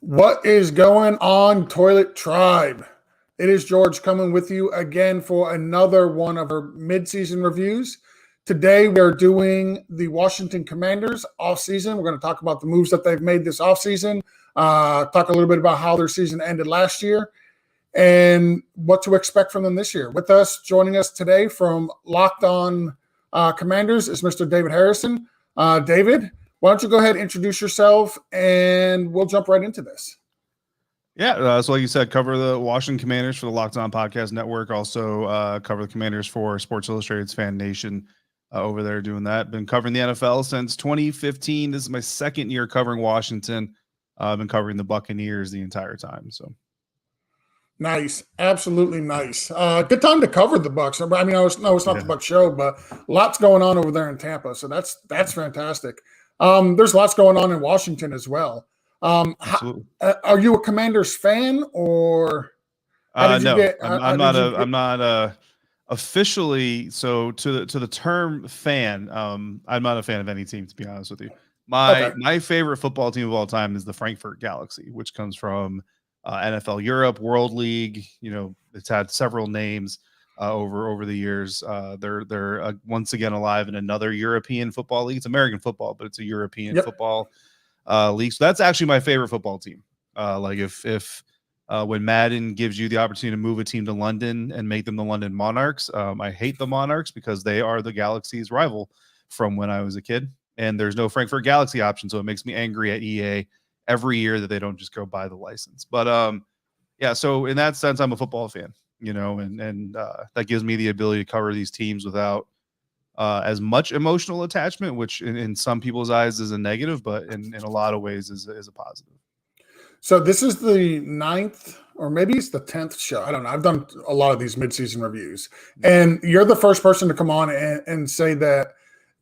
What is going on, Toilet Tribe? It is George coming with you again for another one of our mid-season reviews. Today, we are doing the Washington Commanders offseason. We're going to talk about the moves that they've made this offseason, talk a little bit about how their season ended last year, and what to expect from them this year. With us, joining us today from Locked On Commanders is Mr. David Harrison. David, why don't you go ahead and introduce yourself, and we'll jump right into this. Yeah, so like you said, cover the Washington Commanders for the Locked On Podcast Network. Also cover the Commanders for Sports Illustrated's Fan Nation over there doing that. Been covering the NFL since 2015. This is my second year covering Washington. I've been covering the Buccaneers the entire time. So nice, absolutely nice. Good time to cover the Bucs. I mean, it's not the Bucs show, but lots going on over there in Tampa. So that's fantastic. There's lots going on in Washington as well. Are you a Commanders fan, or no? I'm not officially. So to the term fan, I'm not a fan of any team, to be honest with you. My favorite football team of all time is the Frankfurt Galaxy, which comes from NFL Europe, World League. You know, it's had several names over the years. They're once again alive in another European football league. It's American football, but it's a European football league. So that's actually my favorite football team. Like if when Madden gives you the opportunity to move a team to London and make them the London Monarchs, I hate the Monarchs because they are the Galaxy's rival from when I was a kid. And there's no Frankfurt Galaxy option, so it makes me angry at EA every year that they don't just go buy the license. But yeah, so in that sense, I'm a football fan. You know, and that gives me the ability to cover these teams without as much emotional attachment, which in some people's eyes is a negative, but in a lot of ways is a positive. So this is the 9th, or maybe it's the 10th show. I don't know. I've done a lot of these mid-season reviews, and you're the first person to come on and say that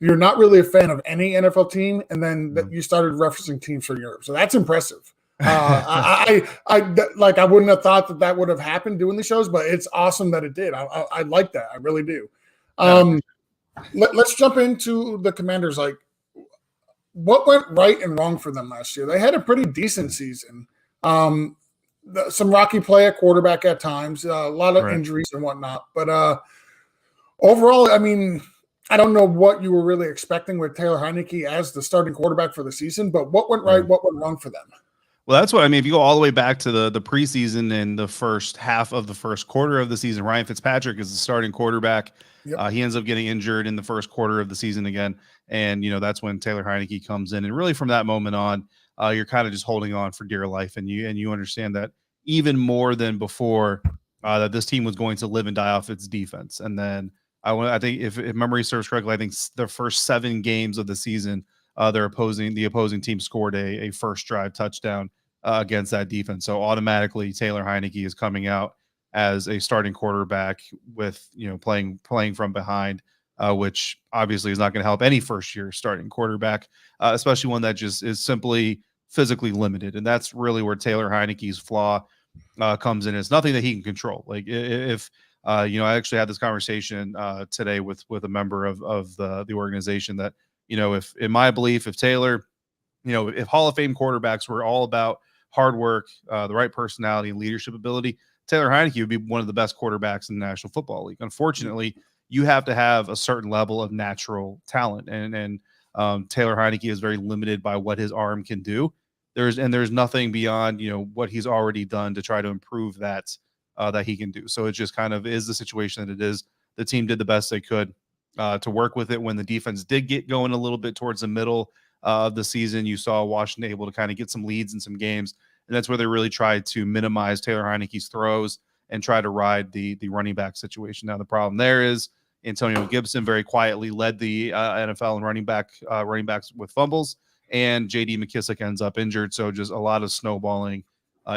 you're not really a fan of any NFL team, and then that you started referencing teams from Europe. So that's impressive. I wouldn't have thought that would have happened doing the shows, but it's awesome that it did. I like that. I really do. Let's jump into the Commanders. Like, what went right and wrong for them last year? They had a pretty decent season. Some rocky play at quarterback at times, a lot of injuries and whatnot. But overall, I mean, I don't know what you were really expecting with Taylor Heinicke as the starting quarterback for the season, but what went right, what went wrong for them? Well, that's what I mean. If you go all the way back to the preseason and the first half of the first quarter of the season, Ryan Fitzpatrick is the starting quarterback. Yep. He ends up getting injured in the first quarter of the season again. And, you know, that's when Taylor Heinicke comes in. And really from that moment on, you're kind of just holding on for dear life. And you understand that even more than before, that this team was going to live and die off its defense. And then I think if memory serves correctly, I think the first 7 games of the season, the opposing team scored a first drive touchdown against that defense. So automatically Taylor Heinicke is coming out as a starting quarterback with, you know, playing from behind, which obviously is not going to help any first year starting quarterback, especially one that just is simply physically limited. And that's really where Taylor Heinicke's flaw comes in. It's nothing that he can control. Like if you know, I actually had this conversation today with a member of the organization that, you know, if in my belief, if Taylor, you know, if Hall of Fame quarterbacks were all about hard work, the right personality and leadership ability, Taylor Heinicke would be one of the best quarterbacks in the National Football League. Unfortunately, you have to have a certain level of natural talent, and Taylor Heinicke is very limited by what his arm can do. There's nothing beyond, you know, what he's already done to try to improve that he can do. So it just kind of is the situation that it is. The team did the best they could to work with it. When the defense did get going a little bit towards the middle of the season, you saw Washington able to kind of get some leads in some games, and that's where they really tried to minimize Taylor Heinicke's throws and try to ride the running back situation. Now the problem there is Antonio Gibson very quietly led the NFL in running backs with fumbles, and J.D. McKissic ends up injured. So just a lot of snowballing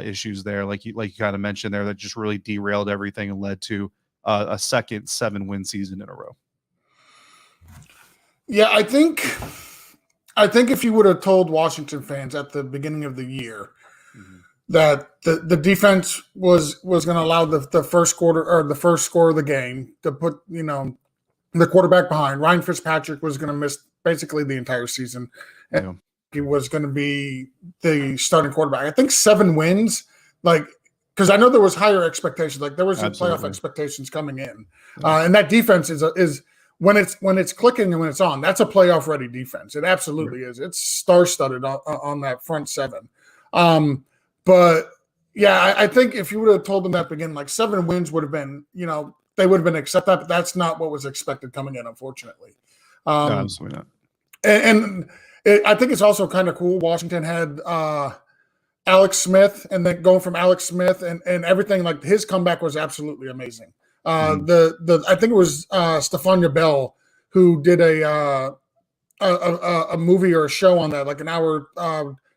issues there, like you kind of mentioned there, that just really derailed everything and led to a second 7-win season in a row. Yeah, I think if you would have told Washington fans at the beginning of the year that the defense was going to allow the first quarter or the first score of the game to put, you know, the quarterback behind, Ryan Fitzpatrick was going to miss basically the entire season. And he was going to be the starting quarterback. I think 7 wins, like, because I know there was higher expectations. Like there was playoff expectations coming in, and that defense is when it's clicking and when it's on, that's a playoff ready defense. It absolutely is. It's star studded on that front 7. But yeah, I think if you would have told them that beginning, like 7 wins would have been, they would have been accepted. But that's not what was expected coming in, unfortunately. No, absolutely not. And I think it's also kind of cool. Washington had Alex Smith, and then going from Alex Smith and everything, like his comeback was absolutely amazing. I think it was Stefania Bell who did a movie or a show on that, like an hour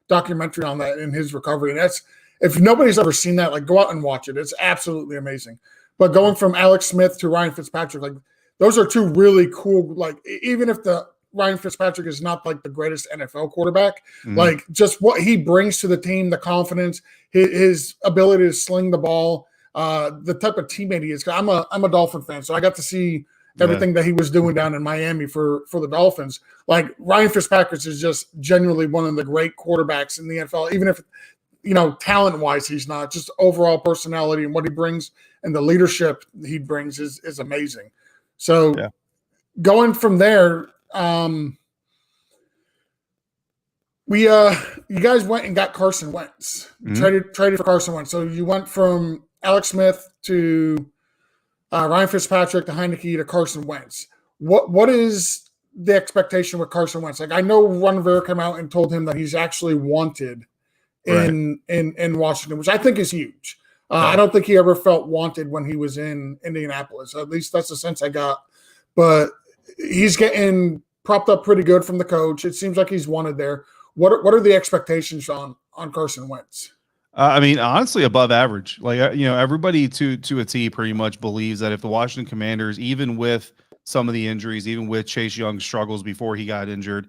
documentary on that in his recovery. And that's, if nobody's ever seen that, like go out and watch it. It's absolutely amazing. But going from Alex Smith to Ryan Fitzpatrick, like those are 2 really cool, like even if the Ryan Fitzpatrick is not like the greatest NFL quarterback, like just what he brings to the team, the confidence, his ability to sling the ball, the type of teammate he is. I'm a Dolphin fan, so I got to see everything that he was doing down in Miami for the Dolphins. Like Ryan Fitzpatrick is just genuinely one of the great quarterbacks in the NFL, even if talent-wise he's not. Just overall personality and what he brings and the leadership he brings is amazing. So going from there, you guys went and got Carson Wentz, traded for Carson Wentz. So you went from Alex Smith to Ryan Fitzpatrick to Heineke to Carson Wentz. What is the expectation with Carson Wentz? Like I know Ron Rivera came out and told him that he's actually wanted in Washington, which I think is huge. I don't think he ever felt wanted when he was in Indianapolis. At least that's the sense I got. But he's getting propped up pretty good from the coach. It seems like he's wanted there. What are the expectations on Carson Wentz? I mean, honestly, above average. Like, everybody to a T pretty much believes that if the Washington Commanders, even with some of the injuries, even with Chase Young's struggles before he got injured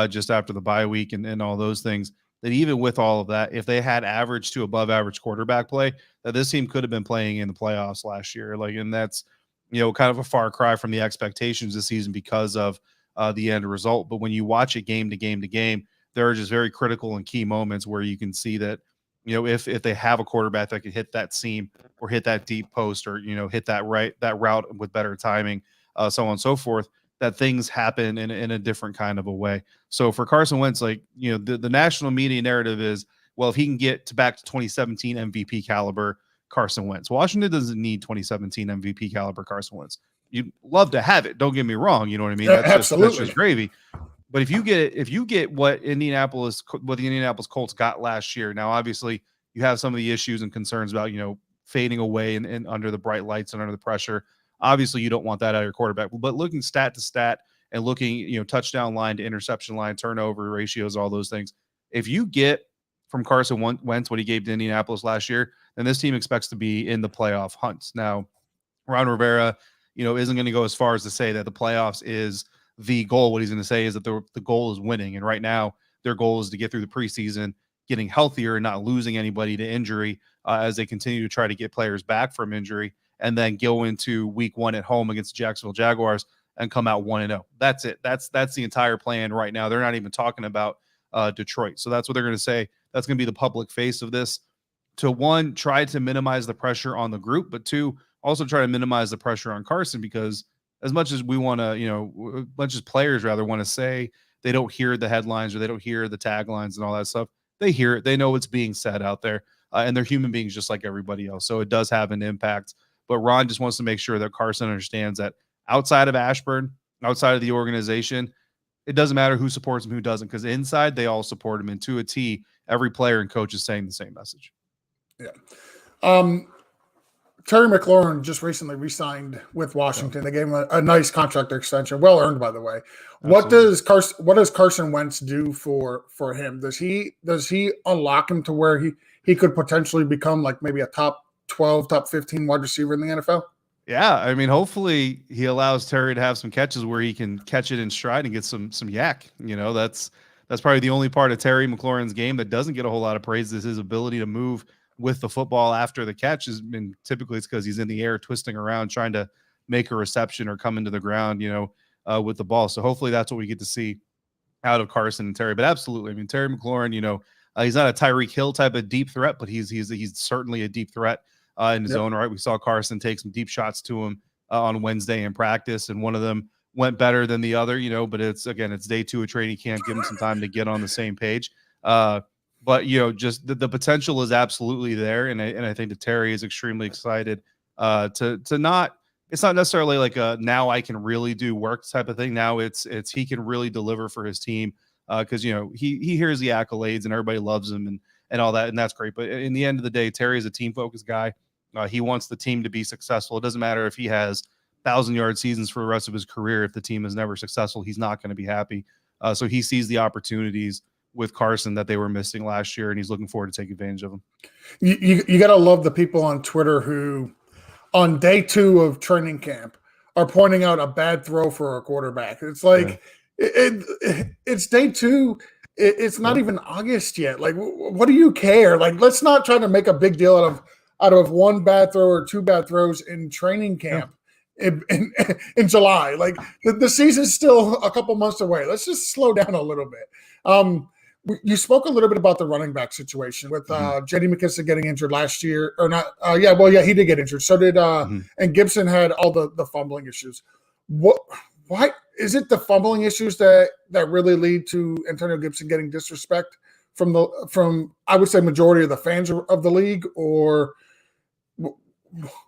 just after the bye week and all those things, that even with all of that, if they had average to above average quarterback play, that this team could have been playing in the playoffs last year. Like, and that's, kind of a far cry from the expectations this season because of the end result. But when you watch it game to game to game, there are just very critical and key moments where you can see that, if they have a quarterback that could hit that seam or hit that deep post or, hit that route with better timing, so on and so forth, that things happen in a different kind of a way. So for Carson Wentz, like, the national media narrative is, well, if he can get back to 2017 MVP caliber Carson Wentz, Washington doesn't need 2017 MVP caliber Carson Wentz. You'd love to have it. Don't get me wrong. You know what I mean? That's just gravy. But if you get what the Indianapolis Colts got last year, now obviously you have some of the issues and concerns about, fading away and under the bright lights and under the pressure. Obviously you don't want that out of your quarterback, but looking stat to stat and looking, touchdown line to interception line, turnover ratios, all those things. If you get from Carson Wentz what he gave to Indianapolis last year, then this team expects to be in the playoff hunt. Now, Ron Rivera, isn't going to go as far as to say that the playoffs is the goal. What he's going to say is that the goal is winning. And right now their goal is to get through the preseason, getting healthier and not losing anybody to injury as they continue to try to get players back from injury, and then go into week 1 at home against the Jacksonville Jaguars and come out 1-0. That's it. That's the entire plan right now. They're not even talking about Detroit. So that's what they're going to say. That's going to be the public face of this. To one, try to minimize the pressure on the group, but 2, also try to minimize the pressure on Carson, because as much as we want to, much as players rather want to say they don't hear the headlines or they don't hear the taglines and all that stuff, they hear it. They know what's being said out there, and they're human beings just like everybody else. So it does have an impact. But Ron just wants to make sure that Carson understands that outside of Ashburn, outside of the organization, it doesn't matter who supports him, who doesn't, because inside they all support him. And to a T, every player and coach is saying the same message. Yeah. Terry Mclaurin just recently re-signed with Washington. They gave him a nice contract extension, well earned, by the way. Absolutely. What does Carson Wentz do for him? Does he unlock him to where he could potentially become like maybe a top 12, top 15 wide receiver in the NFL? Yeah, I mean, hopefully he allows Terry to have some catches where he can catch it in stride and get some yak. That's probably the only part of Terry McLaurin's game that doesn't get a whole lot of praise, is his ability to move with the football after the catch. And typically it's because he's in the air twisting around trying to make a reception or come into the ground, with the ball. So hopefully that's what we get to see out of Carson and Terry. But absolutely, I mean, Terry McLaurin, he's not a Tyreek Hill type of deep threat, but he's certainly a deep threat in his own right. We saw Carson take some deep shots to him on Wednesday in practice, and one of them went better than the other, but it's day 2 of training camp. Give him some time to get on the same page. But just the potential is absolutely there, and I think that Terry is extremely excited to not. It's not necessarily like a now I can really do work type of thing. Now it's he can really deliver for his team because he hears the accolades and everybody loves him and all that, and that's great. But in the end of the day, Terry is a team focused guy. He wants the team to be successful. It doesn't matter if he has 1,000-yard seasons for the rest of his career. If the team is never successful, he's not going to be happy. So he sees the opportunities with Carson that they were missing last year, and he's looking forward to take advantage of them. You got to love the people on Twitter who, on day 2 of training camp, are pointing out a bad throw for a quarterback. It's like it's day 2. It's not even August yet. Like, what do you care? Like, let's not try to make a big deal out of one bad throw or 2 bad throws in training camp. In July. Like, the season's still a couple months away. Let's just slow down a little bit. You spoke a little bit about the running back situation with J.D. Mckinsey getting injured last year, or not? He did get injured. So did and Gibson had all the fumbling issues. Why is it the fumbling issues that really lead to Antonio Gibson getting disrespect from I would say majority of the fans of the league, or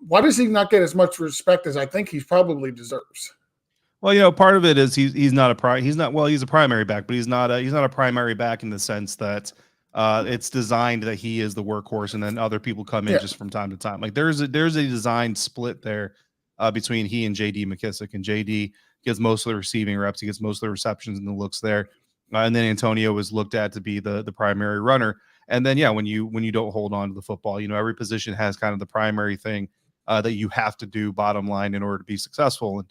why does he not get as much respect as I think he probably deserves? Well, part of it is he's a primary back, but he's not a primary back in the sense that it's designed that he is the workhorse, and then other people come in just from time to time. Like there's a designed split there between he and J.D. McKissick, and J.D. gets most of the receiving reps, he gets most of the receptions and the looks there, and then Antonio was looked at to be the primary runner. And then when you don't hold on to the football, every position has kind of the primary thing that you have to do bottom line in order to be successful. And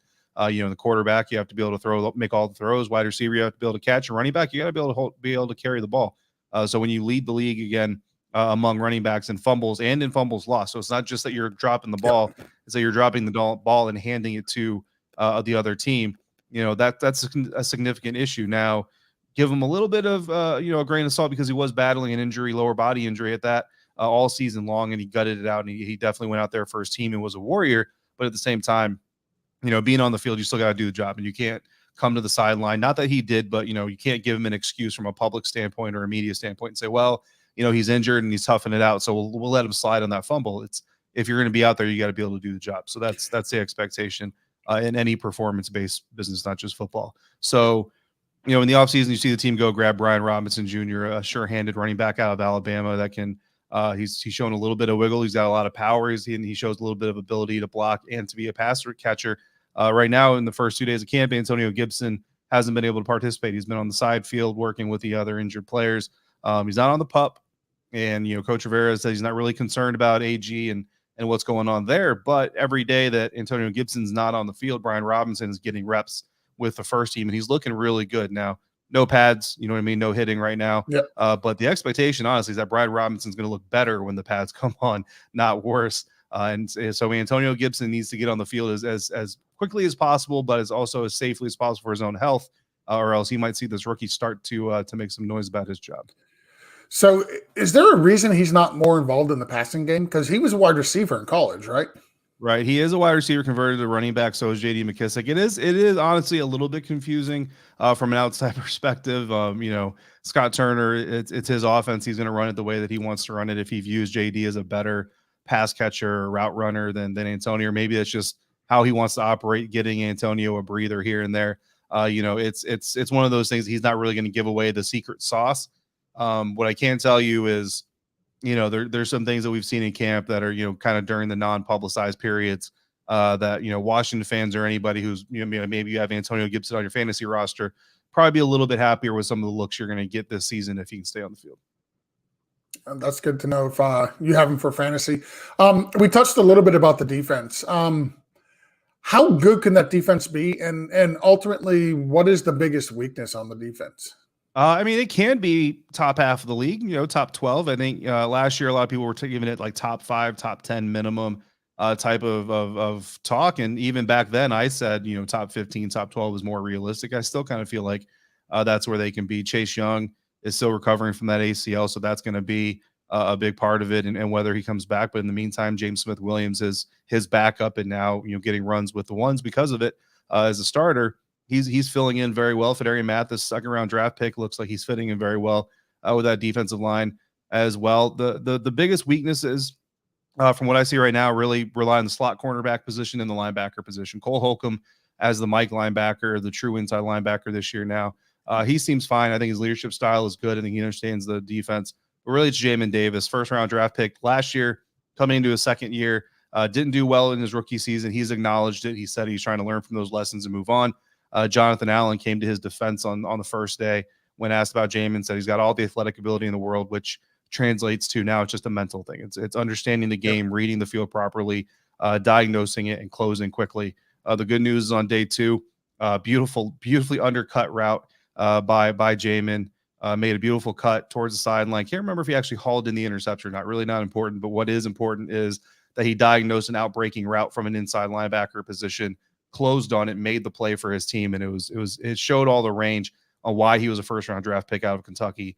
the quarterback, you have to be able to make all the throws. Wide receiver, you have to be able to catch. And running back, you got to be able to carry the ball. So when you lead the league again among running backs in fumbles and in fumbles lost, so it's not just that you're dropping the ball; it's that you're dropping the ball and handing it to the other team. That's a significant issue. Now, give him a little bit of a grain of salt because he was battling an injury, lower body injury at that all season long, and he gutted it out. And he definitely went out there for his team and was a warrior. But at the same time, being on the field, you still got to do the job, and you can't come to the sideline. Not that he did, but, you can't give him an excuse from a public standpoint or a media standpoint and say, well, he's injured and he's toughing it out, so we'll let him slide on that fumble. It's if you're going to be out there, you got to be able to do the job. So that's the expectation in any performance-based business, not just football. So, in the offseason, you see the team go grab Brian Robinson Jr., a sure-handed running back out of Alabama that can he's shown a little bit of wiggle. He's got a lot of power. He shows a little bit of ability to block and to be a passer catcher. Right now, in the first 2 days of camp, Antonio Gibson hasn't been able to participate. He's been on the side field working with the other injured players. He's not on the PUP, and Coach Rivera says he's not really concerned about AG and what's going on there. But every day that Antonio Gibson's not on the field, Brian Robinson is getting reps with the first team, and he's looking really good now. No pads, no hitting right now. Yep. But the expectation, honestly, is that Brian Robinson's going to look better when the pads come on, not worse. And so Antonio Gibson needs to get on the field as quickly as possible, but as also as safely as possible for his own health, or else he might see this rookie start to make some noise about his job. So is there a reason he's not more involved in the passing game? Because he was a wide receiver in college, right? Right. He is a wide receiver converted to running back. So is J.D. McKissick. It is honestly a little bit confusing from an outside perspective. Scott Turner, it's his offense. He's going to run it the way that he wants to run it. If he views J.D. as a better pass catcher or route runner than Antonio, or maybe it's just how he wants to operate, getting Antonio a breather here and there. It's one of those things. He's not really going to give away the secret sauce. What I can tell you is, there's some things that we've seen in camp that are, kind of during the non-publicized periods that, Washington fans or anybody who's, maybe you have Antonio Gibson on your fantasy roster, probably be a little bit happier with some of the looks you're going to get this season if he can stay on the field. That's good to know if you have him for fantasy. We touched a little bit about the defense. How good can that defense be? And ultimately, what is the biggest weakness on the defense? It can be top half of the league, top 12. I think last year, a lot of people were giving it like top 5, top 10 minimum type of talk. And even back then I said, top 15, top 12 is more realistic. I still kind of feel like that's where they can be. Chase Young is still recovering from that ACL, so that's going to be a big part of it, and whether he comes back. But in the meantime, James Smith-Williams is his backup, and now getting runs with the ones because of it as a starter. He's filling in very well. Federia Mathis, second-round draft pick, looks like he's fitting in very well with that defensive line as well. The biggest weakness is, from what I see right now, really rely on the slot cornerback position and the linebacker position. Cole Holcomb as the Mike linebacker, the true inside linebacker this year now. He seems fine. I think his leadership style is good. I think he understands the defense. But really, it's Jamin Davis, first-round draft pick last year, coming into his second year. Didn't do well in his rookie season. He's acknowledged it. He said he's trying to learn from those lessons and move on. Jonathan Allen came to his defense on the first day when asked about Jamin, said he's got all the athletic ability in the world, which translates to now it's just a mental thing. It's understanding the game, reading the field properly, diagnosing it, and closing quickly. The good news is on day two, beautifully undercut route by Jamin. Made a beautiful cut towards the sideline. Can't remember if he actually hauled in the interception or not. Really not important, but what is important is that he diagnosed an outbreaking route from an inside linebacker position, closed on it, made the play for his team, and it showed all the range on why he was a first-round draft pick out of Kentucky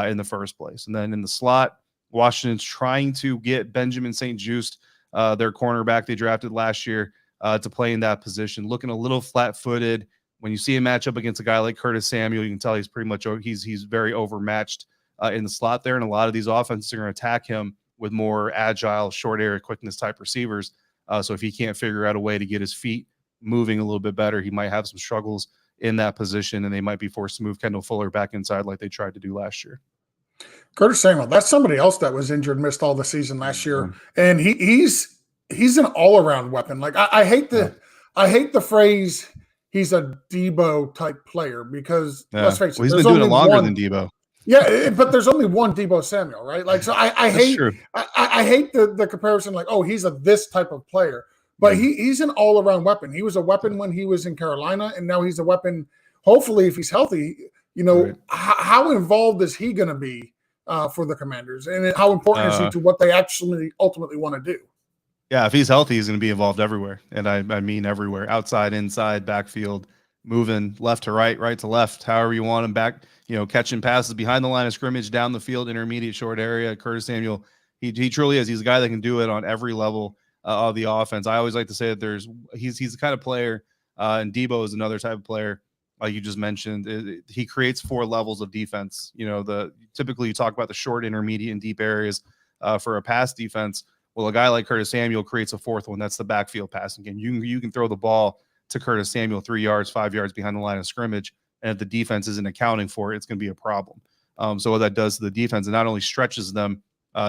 in the first place. And then in the slot, Washington's trying to get Benjamin St-Juste, their cornerback they drafted last year, to play in that position, looking a little flat-footed. When you see him match up against a guy like Curtis Samuel, you can tell he's pretty much he's very overmatched in the slot there, and a lot of these offenses are going to attack him with more agile, short area quickness type receivers. So if he can't figure out a way to get his feet moving a little bit better, he might have some struggles in that position, and they might be forced to move Kendall Fuller back inside like they tried to do last year. Curtis Samuel, that's somebody else that was injured, missed all the season last year, and he's an all-around weapon. Like I hate the phrase he's a Debo type player because let's face it, he's been doing it longer than Debo. Yeah, but there's only one Debo Samuel, right? Like, so I hate the comparison. Like, oh, he's this type of player, but he's an all around weapon. He was a weapon when he was in Carolina, and now he's a weapon. Hopefully, if he's healthy, how involved is he going to be for the Commanders, and how important is he to what they actually ultimately want to do? Yeah, if he's healthy, he's going to be involved everywhere. And I mean everywhere. Outside, inside, backfield, moving left to right, right to left, however you want him back, catching passes behind the line of scrimmage, down the field, intermediate, short area. Curtis Samuel, he truly is. He's a guy that can do it on every level of the offense. I always like to say that he's the kind of player, and Debo is another type of player, like you just mentioned. He creates 4 levels of defense. Typically you talk about the short, intermediate, and deep areas for a pass defense. Well, a guy like Curtis Samuel creates a 4th one. That's the backfield passing game. You can throw the ball to Curtis Samuel 3 yards, 5 yards behind the line of scrimmage, and if the defense isn't accounting for it, it's going to be a problem. So what that does to the defense, it not only stretches them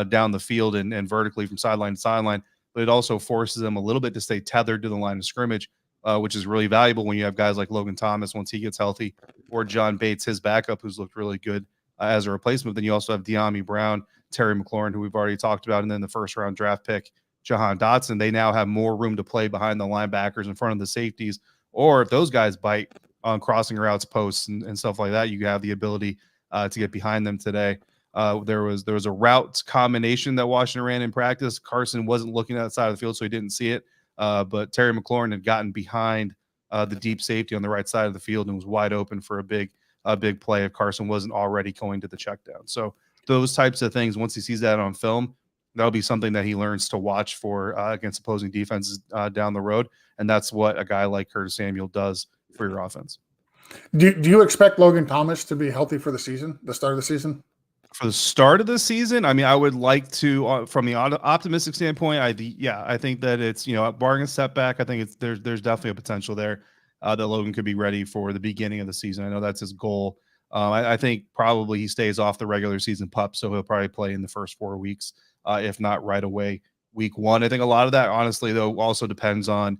down the field and vertically from sideline to sideline, but it also forces them a little bit to stay tethered to the line of scrimmage, which is really valuable when you have guys like Logan Thomas once he gets healthy, or John Bates, his backup, who's looked really good as a replacement. Then you also have De'Ami Brown, Terry McLaurin, who we've already talked about, and then the first-round draft pick, Jahan Dotson. They now have more room to play behind the linebackers in front of the safeties, or if those guys bite on crossing routes, posts, and stuff like that, you have the ability to get behind them today. There was a route combination that Washington ran in practice. Carson wasn't looking outside of the field, so he didn't see it, but Terry McLaurin had gotten behind the deep safety on the right side of the field and was wide open for a big play if Carson wasn't already going to the check down. So those types of things, once he sees that on film, that'll be something that he learns to watch for against opposing defenses down the road. And that's what a guy like Curtis Samuel does for your offense. Do you expect Logan Thomas to be healthy for the season, the start of the season? For the start of the season, I mean, I would like to, from the optimistic standpoint, I think that it's, barring a setback, I think there's definitely a potential there that Logan could be ready for the beginning of the season. I know that's his goal. I think probably he stays off the regular season pup, so he'll probably play in the first 4 weeks, if not right away week 1. I think a lot of that, honestly, though, also depends on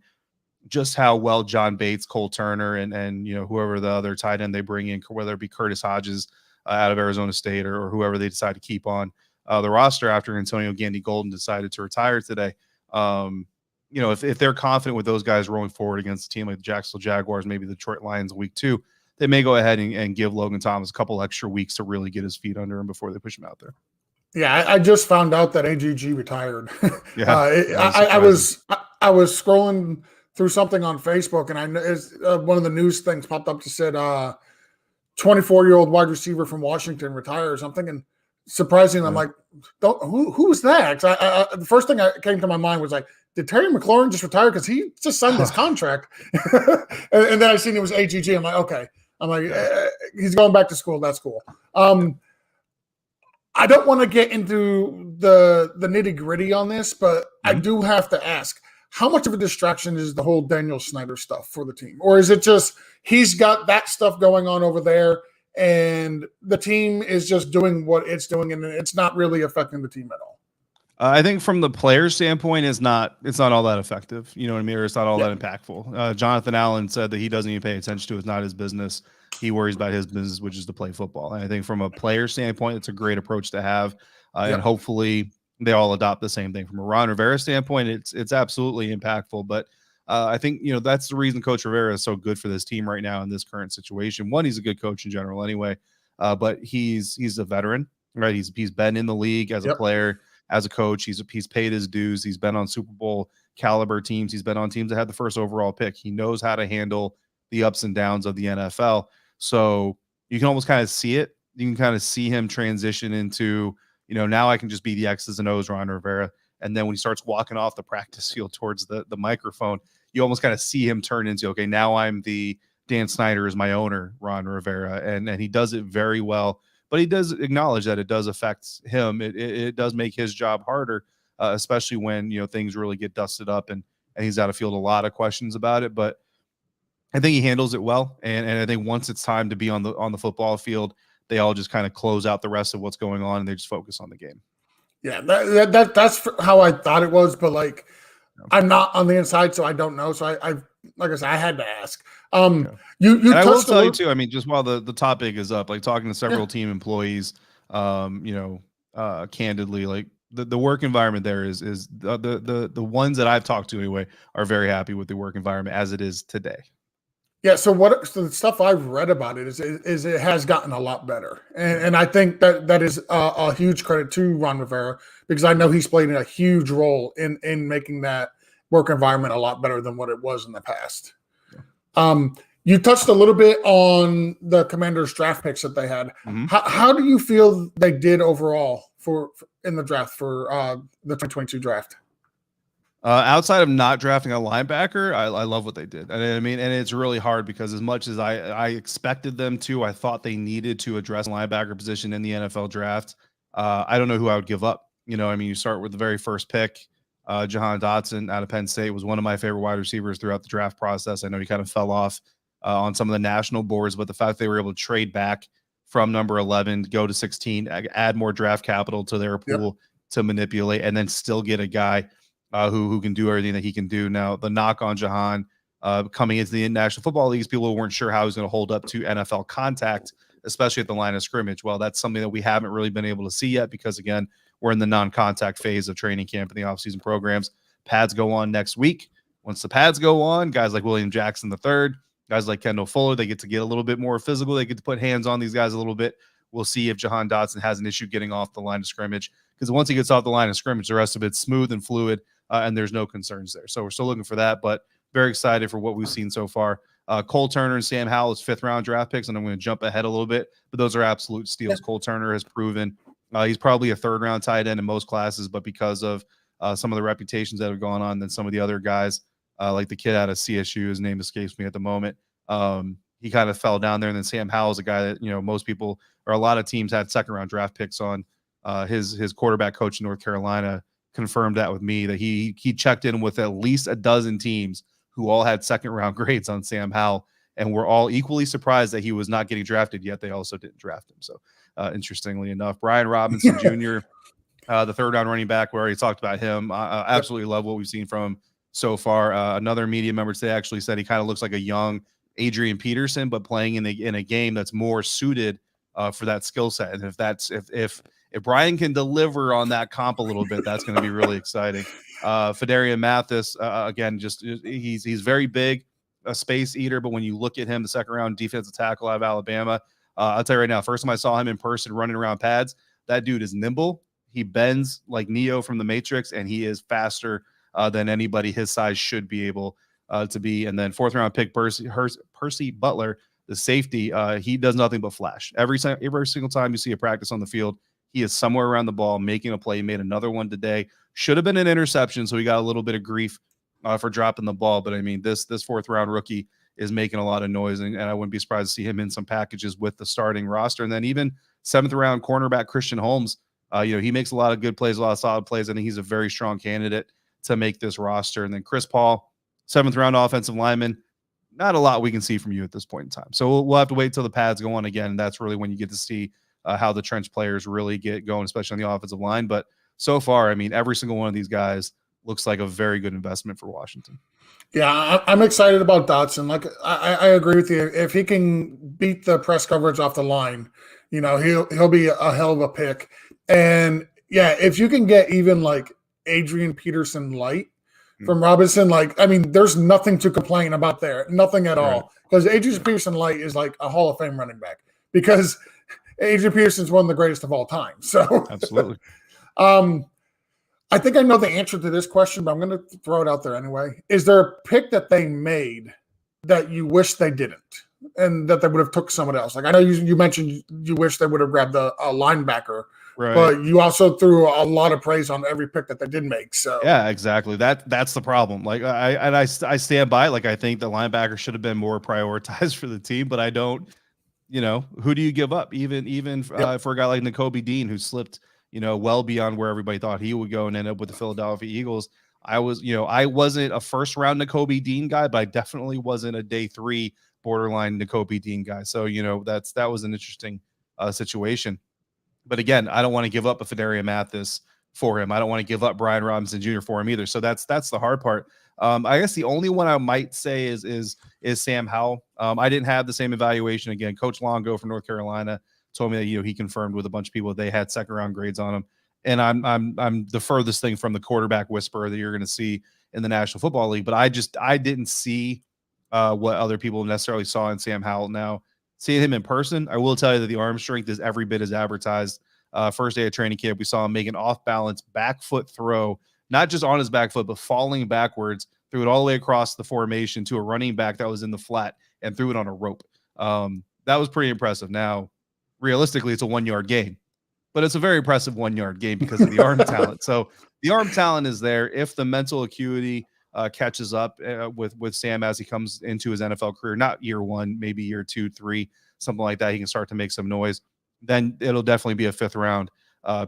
just how well John Bates, Cole Turner, and whoever the other tight end they bring in, whether it be Curtis Hodges out of Arizona State or whoever they decide to keep on the roster after Antonio Gandy-Golden decided to retire today. If they're confident with those guys rolling forward against a team like the Jacksonville Jaguars, maybe the Detroit Lions in week 2, they may go ahead and give Logan Thomas a couple extra weeks to really get his feet under him before they push him out there. Yeah, I just found out that AGG retired. Yeah, I was scrolling through something on Facebook, and one of the news things popped up that said 24-year-old wide receiver from Washington retires. I'm thinking, surprisingly, I'm like, who was that? The first thing that came to my mind was like, did Terry McLaurin just retire? Because he just signed this contract. and then I seen it was AGG. I'm like, okay. I'm like, he's going back to school. That's cool. I don't want to get into the nitty gritty on this, but I do have to ask, how much of a distraction is the whole Daniel Snyder stuff for the team? Or is it just he's got that stuff going on over there and the team is just doing what it's doing and it's not really affecting the team at all? I think from the player standpoint, it's not all that effective. You know what I mean? Or it's not all that impactful. Jonathan Allen said that he doesn't even pay attention to it. It's not his business. He worries about his business, which is to play football. And I think from a player standpoint, it's a great approach to have. And hopefully they all adopt the same thing. From a Ron Rivera standpoint, it's absolutely impactful. But I think, that's the reason Coach Rivera is so good for this team right now in this current situation. One, he's a good coach in general anyway, but he's a veteran, right? He's been in the league as a player, as a coach. He's paid his dues. He's been on Super Bowl caliber teams. He's been on teams that had the first overall pick. He knows how to handle the ups and downs of the NFL. So you can almost kind of see it. You can kind of see him transition into, now I can just be the X's and O's Ron Rivera. And then when he starts walking off the practice field towards the microphone, you almost kind of see him turn into, okay, now I'm the Dan Snyder is my owner, Ron Rivera. And he does it very well. But he does acknowledge that it does affect him. It does make his job harder, especially when things really get dusted up and he's got to field a lot of questions about it. But I think he handles it well, and I think once it's time to be on the football field, they all just kind of close out the rest of what's going on and they just focus on the game. Yeah, that's how I thought it was, but like I'm not on the inside, so I don't know. So I like I said, I had to ask. You and I will tell you too. I mean, just while the topic is up, like talking to several team employees, candidly, like the work environment there is the ones that I've talked to anyway are very happy with the work environment as it is today. Yeah. So the stuff I've read about it is it has gotten a lot better, and I think that is a huge credit to Ron Rivera because I know he's played a huge role in making that work environment a lot better than what it was in the past. You touched a little bit on the Commanders draft picks that they had. How do you feel they did overall in the draft for the 2022 draft? Outside of not drafting a linebacker, I love what they did. I mean, and it's really hard because as much as I expected them to, I thought they needed to address linebacker position in the NFL draft. I don't know who I would give up. You start with the very first pick. Jahan Dotson out of Penn State was one of my favorite wide receivers throughout the draft process. I know he kind of fell off on some of the national boards, but the fact they were able to trade back from number 11, go to 16, add more draft capital to their pool to manipulate, and then still get a guy who can do everything that he can do. Now, the knock on Jahan coming into the National Football League, people weren't sure how he was going to hold up to NFL contact, especially at the line of scrimmage. Well, that's something that we haven't really been able to see yet because, again, we're in the non-contact phase of training camp and the offseason programs. Pads go on next week. Once the pads go on, guys like William Jackson III, guys like Kendall Fuller, they get to get a little bit more physical. They get to put hands on these guys a little bit. We'll see if Jahan Dotson has an issue getting off the line of scrimmage because once he gets off the line of scrimmage, the rest of it's smooth and fluid, and there's no concerns there. So we're still looking for that, but very excited for what we've seen so far. Cole Turner and Sam Howell is fifth-round draft picks, and I'm going to jump ahead a little bit, but those are absolute steals. Cole Turner has proven he's probably a third-round tight end in most classes, but because of some of the reputations that have gone on than some of the other guys, like the kid out of CSU, his name escapes me at the moment, he kind of fell down there. And then Sam Howell is a guy that, most people or a lot of teams had second-round draft picks on. His quarterback coach in North Carolina confirmed that with me, that he checked in with at least a dozen teams who all had second-round grades on Sam Howell, and we're all equally surprised that he was not getting drafted, yet they also didn't draft him. So interestingly enough, Brian Robinson Jr., the third-round running back, we already talked about him. I absolutely love what we've seen from him so far. Another media member today actually said he kind of looks like a young Adrian Peterson, but playing in a game that's more suited for that skill set. And if Brian can deliver on that comp a little bit, that's going to be really exciting. Federia Mathis, again, he's very big, a space eater, but when you look at him, the second round defensive tackle out of Alabama, I'll tell you right now, first time I saw him in person running around pads, that dude is nimble. He bends like Neo from the Matrix, and he is faster than anybody his size should be able to be. And then fourth round pick Percy Butler the safety, he does nothing but flash. Every single time you see a practice on the field, he is somewhere around the ball making a play. He made another one today. Should have been an interception, so he got a little bit of grief for dropping the ball. But I mean, this fourth round rookie is making a lot of noise, and I wouldn't be surprised to see him in some packages with the starting roster. And then even seventh round cornerback Christian Holmes, he makes a lot of good plays, a lot of solid plays. I think he's a very strong candidate to make this roster. And then Chris Paul, seventh round offensive lineman. Not a lot we can see from you at this point in time. So we'll have to wait till the pads go on again. And that's really when you get to see how the trench players really get going, especially on the offensive line. But so far, I mean, every single one of these guys looks like a very good investment for Washington. Yeah, I'm excited about Dotson. Like I agree with you. If he can beat the press coverage off the line, he'll be a hell of a pick. And yeah, if you can get even like Adrian Peterson light from Robinson, there's nothing to complain about there. Nothing at all. Because Adrian Peterson light is like a Hall of Fame running back. Because Adrian Peterson's one of the greatest of all time. So absolutely. I think I know the answer to this question, but I'm going to throw it out there anyway. Is there a pick that they made that you wish they didn't, and that they would have took someone else? Like I know you mentioned you wish they would have grabbed a linebacker, but you also threw a lot of praise on every pick that they did make. So yeah, exactly. That's the problem. Like I stand by. Like I think the linebacker should have been more prioritized for the team, but I don't. Who do you give up? Even for a guy like Nakobe Dean, who slipped, well beyond where everybody thought he would go and end up with the Philadelphia Eagles. I wasn't a first round Nakobe Dean guy, but I definitely wasn't a day 3 borderline Nakobe Dean guy. So, that was an interesting situation. But again, I don't want to give up a Federia Mathis for him. I don't want to give up Brian Robinson Jr. for him either. So that's the hard part. I guess the only one I might say is Sam Howell. I didn't have the same evaluation. Again, Coach Longo from North Carolina told me that he confirmed with a bunch of people that they had second round grades on him. And I'm the furthest thing from the quarterback whisperer that you're going to see in the National Football League. But I didn't see what other people necessarily saw in Sam Howell. Now, seeing him in person, I will tell you that the arm strength is every bit as advertised. First day of training camp, we saw him make an off-balance back foot throw, not just on his back foot, but falling backwards, threw it all the way across the formation to a running back that was in the flat and threw it on a rope. That was pretty impressive. Now, realistically, it's a 1-yard gain, but it's a very impressive 1-yard gain because of the arm talent. So the arm talent is there. If the mental acuity catches up with Sam as he comes into his NFL career, not year 1, maybe year 2, 3, something like that, he can start to make some noise. Then it'll definitely be a 5th round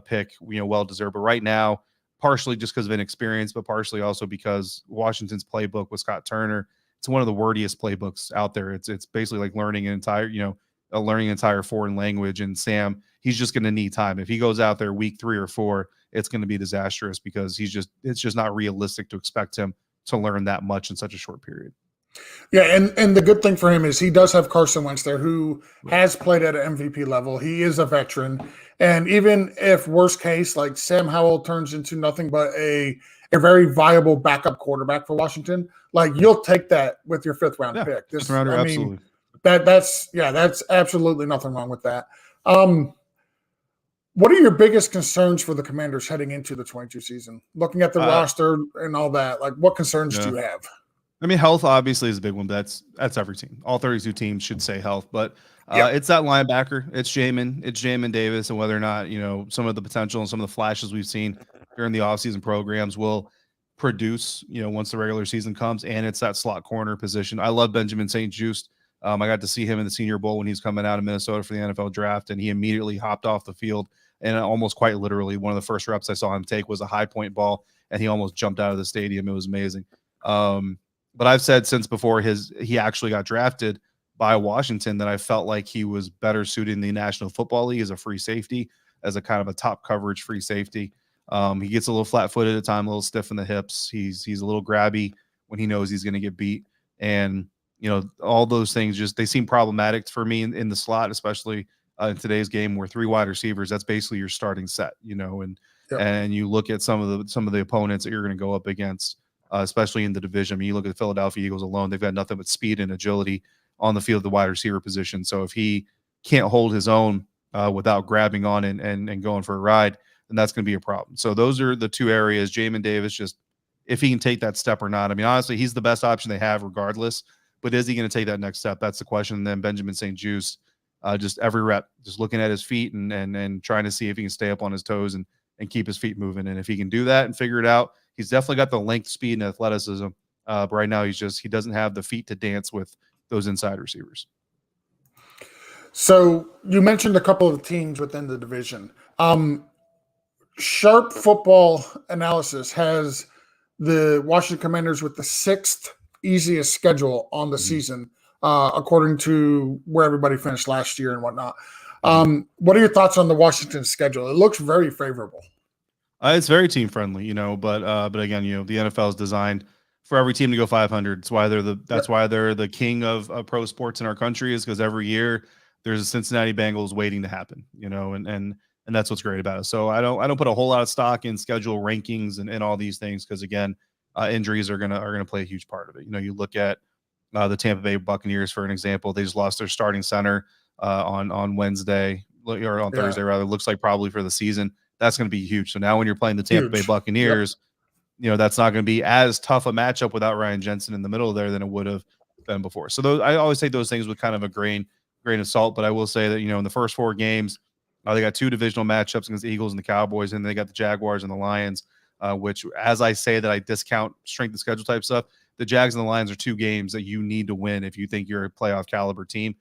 pick, well deserved. But right now, partially just because of inexperience, but partially also because Washington's playbook with Scott Turner, it's one of the wordiest playbooks out there. It's basically like learning an entire foreign language. And Sam, he's just going to need time. If he goes out there week 3 or 4, it's going to be disastrous because it's just not realistic to expect him to learn that much in such a short period. Yeah, and the good thing for him is he does have Carson Wentz there, who has played at an MVP level. He is a veteran. And even if worst case, like Sam Howell turns into nothing but a very viable backup quarterback for Washington, like you'll take that with your 5th round pick. Absolutely. That's absolutely nothing wrong with that. What are your biggest concerns for the Commanders heading into the 22 season? Looking at the roster and all that, like what concerns do you have? I mean, health obviously is a big one, but that's every team. All 32 teams should say health, but it's that linebacker. It's Jamin Davis, and whether or not, some of the potential and some of the flashes we've seen during the offseason programs will produce, once the regular season comes, and it's that slot corner position. I love Benjamin St-Juste. I got to see him in the Senior Bowl when he's coming out of Minnesota for the NFL draft, and he immediately hopped off the field, and almost quite literally one of the first reps I saw him take was a high point ball, and he almost jumped out of the stadium. It was amazing. But I've said since before he actually got drafted by Washington that I felt like he was better suited in the National Football League as a free safety, as a kind of a top coverage free safety. He gets a little flat-footed at a time, a little stiff in the hips. He's a little grabby when he knows he's going to get beat. And, all those things they seem problematic for me in the slot, especially in today's game where 3 wide receivers, that's basically your starting set, and you look at some of the opponents that you're going to go up against. Especially in the division. I mean, you look at the Philadelphia Eagles alone, they've got nothing but speed and agility on the field, the wide receiver position. So if he can't hold his own without grabbing on and going for a ride, then that's going to be a problem. So those are the 2 areas. Jamin Davis, just if he can take that step or not. I mean, honestly, he's the best option they have regardless. but is he going to take that next step? That's the question. And then Benjamin St-Juste, just every rep, just looking at his feet and trying to see if he can stay up on his toes and keep his feet moving. And if he can do that and figure it out, he's definitely got the length, speed, and athleticism. But right now, he doesn't have the feet to dance with those inside receivers. So you mentioned a couple of teams within the division. Sharp Football Analysis has the Washington Commanders with the 6th easiest schedule on the season, according to where everybody finished last year and whatnot. What are your thoughts on the Washington schedule? It looks very favorable. It's very team friendly, but again, the NFL is designed for every team to go 500. That's why they're the king of pro sports in our country, is because every year there's a Cincinnati Bengals waiting to happen, and that's what's great about it. So I don't put a whole lot of stock in schedule rankings and all these things, because again, injuries are gonna play a huge part of it. You look at the Tampa Bay Buccaneers, for an example. They just lost their starting center on Wednesday, or on Thursday rather. Looks like probably for the season. That's going to be huge. So now when you're playing the Tampa Bay Buccaneers, that's not going to be as tough a matchup without Ryan Jensen in the middle there than it would have been before. So I always take those things with kind of a grain of salt. But I will say that in the first 4 games, they got 2 divisional matchups against the Eagles and the Cowboys, and they got the Jaguars and the Lions. Which, as I say that I discount strength of schedule type stuff, the Jags and the Lions are 2 games that you need to win if you think you're a playoff caliber team.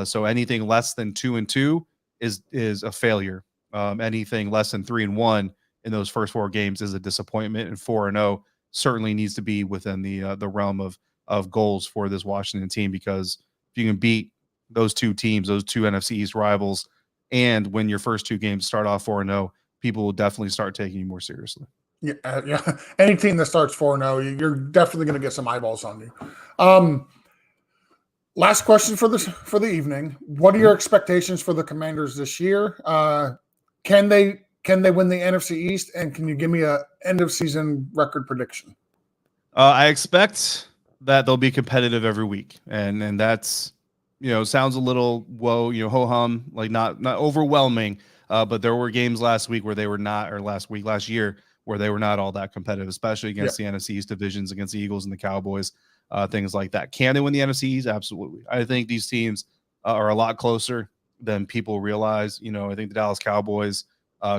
So anything less than 2-2 is a failure. Anything less than 3-1 in those first 4 games is a disappointment, and 4-0 certainly needs to be within the realm of goals for this Washington team, because if you can beat those 2 teams, those 2 NFC East rivals, and win your first 2 games, start off 4-0, people will definitely start taking you more seriously. Yeah. Any team that starts 4-0, you're definitely going to get some eyeballs on you. Last question for the evening. What are your expectations for the Commanders this year? Can they win the NFC East? And can you give me a end of season record prediction? I expect that they'll be competitive every week, and that's sounds a little ho hum, like not overwhelming. But there were games last year where they were not all that competitive, especially against the NFC East divisions, against the Eagles and the Cowboys, things like that. Can they win the NFC East? Absolutely. I think these teams are a lot closer than people realize. I think the Dallas Cowboys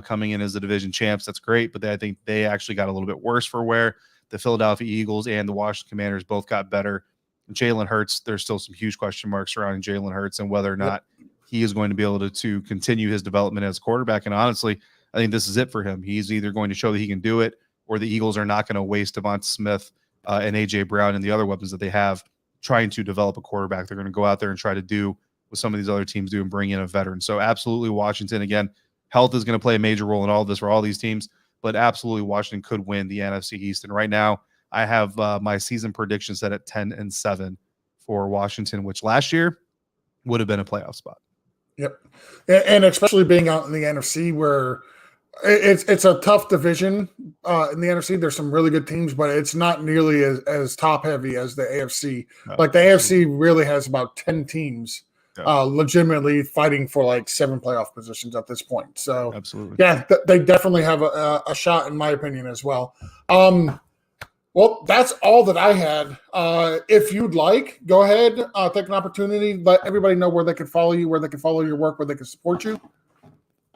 coming in as the division champs, that's great, but I think they actually got a little bit worse for wear. The Philadelphia Eagles and the Washington Commanders both got better. Jalen Hurts, there's still some huge question marks surrounding Jalen Hurts and whether or not he is going to be able to continue his development as quarterback. And honestly, I think this is it for him. He's either going to show that he can do it, or the Eagles are not going to waste Devonta Smith and A.J. Brown and the other weapons that they have trying to develop a quarterback. They're going to go out there and try to do what some of these other teams do and bring in a veteran. So absolutely Washington, again, health is going to play a major role in all of this for all these teams, but absolutely Washington could win the NFC East. And right now I have my season prediction set at 10-7 for Washington, which last year would have been a playoff spot. Yep. And especially being out in the NFC, where it's a tough division in the NFC. There's some really good teams, but it's not nearly as top heavy as the AFC. Like the AFC really has about 10 teams legitimately fighting for like 7 playoff positions at this point. So absolutely. Yeah, they definitely have a shot, in my opinion, as well. Well, that's all that I had. If you'd like, go ahead, take an opportunity, let everybody know where they can follow you, where they can follow your work, where they can support you.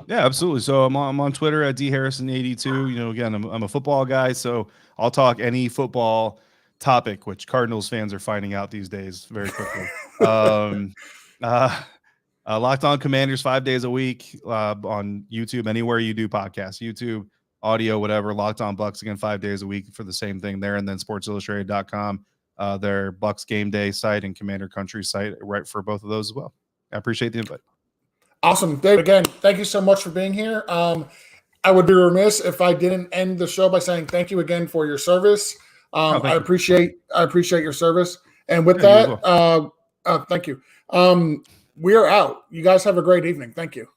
Yeah, absolutely. So I'm on Twitter at dharrison82. Again, I'm a football guy, so I'll talk any football topic, which Cardinals fans are finding out these days very quickly. Locked On Commanders 5 days a week on YouTube, anywhere you do podcasts, YouTube, audio, whatever. Locked On Bucks, again, 5 days a week for the same thing there. And then sportsillustrated.com, their Bucks game day site and Commander Country site, right, for both of those as well. I appreciate the invite. Awesome. Dave, again, thank you so much for being here. I would be remiss if I didn't end the show by saying thank you again for your service. I appreciate your service. And with that, thank you. We are out. You guys have a great evening. Thank you.